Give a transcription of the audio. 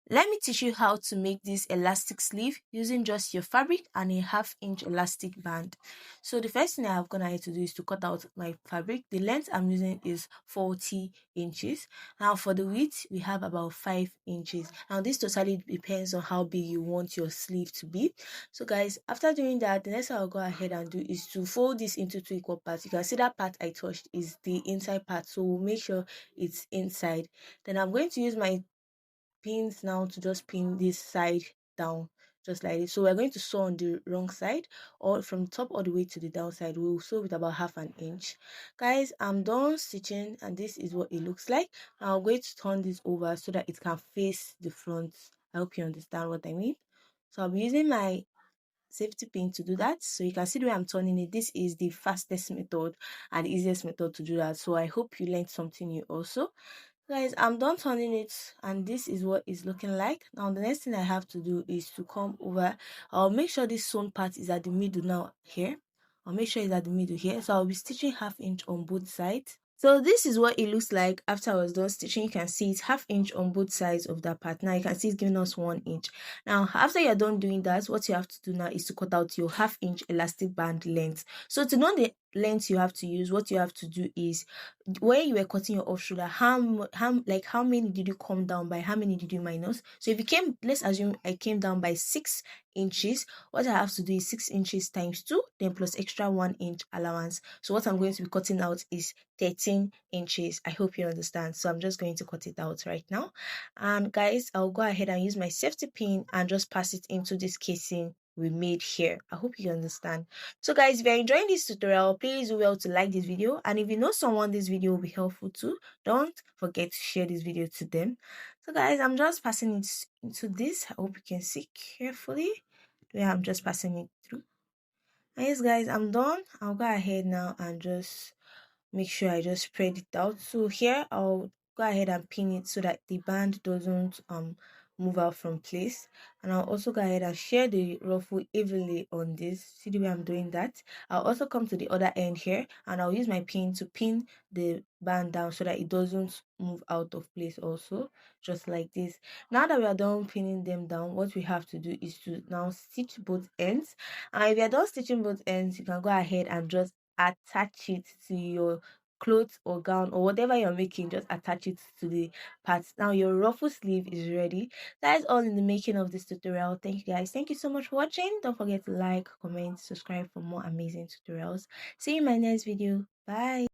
Let me teach you how to make this elastic sleeve using just your fabric and a 1/2 inch elastic band. So the first thing I have gone ahead to do is to cut out my fabric. The length I'm using is 40 inches. Now for the width, we have about 5 inches. Now this totally depends on how big you want your sleeve to be. So guys, after doing that, the next thing I'll go ahead and do is to fold this into 2 equal parts. You can see that part I touched is the inside part, so we'll make sure it's inside. Then I'm going to use my pins now to just pin this side down just like this. So we're going to sew on the wrong side, or from top all the way to the downside. We'll sew with about 1/2 inch. Guys, I'm done stitching and this is what it looks like. Now I'm going to turn this over so that it can face the front. I hope you understand what I mean. So I'll be using my safety pin to do that. So you can see the way I'm turning it. This is the fastest method and the easiest method to do that. So I hope you learned something new also. Guys, I'm done turning it and this is what it's looking like. Now the next thing I have to do is to come over. I'll make sure this sewn part is at the middle now here. I'll make sure it's at the middle here. So I'll be stitching 1/2 inch on both sides. So this is what it looks like after I was done stitching. You can see it's 1/2 inch on both sides of that part. Now you can see it's giving us 1 inch. Now after you're done doing that, what you have to do now is to cut out your 1/2 inch elastic band length. So to know the length you have to use, what you have to do is where you were cutting your off shoulder, how many did you come down by, how many did you minus? So if you came, let's assume I came down by 6 inches, what I have to do is 6 inches times 2 then plus extra 1 inch allowance. So what I'm going to be cutting out is 13 inches. I hope you understand. So I'm just going to cut it out right now. And guys, I'll go ahead and use my safety pin and just pass it into this casing we made here. I hope you understand. So guys, if you're enjoying this tutorial, please do well to like this video, and if you know someone this video will be helpful to, don't forget to share this video to them. So guys, I'm just passing it into this. I hope you can see carefully where I'm just passing it through. And yes guys, I'm done. I'll go ahead now and just make sure I just spread it out. So here I'll go ahead and pin it so that the band doesn't move out from place. And I'll also go ahead and share the ruffle evenly on this. See the way I'm doing that. I'll also come to the other end here and I'll use my pin to pin the band down so that it doesn't move out of place also, just like this. Now that we are done pinning them down, what we have to do is to now stitch both ends. And if you're done stitching both ends, you can go ahead and just attach it to your clothes or gown or whatever you're making. Just attach it to the parts. Now your ruffle sleeve is ready. That is all in the making of this tutorial. Thank you guys, thank you so much for watching. Don't forget to like, comment, subscribe for more amazing tutorials. See you in my next video. Bye.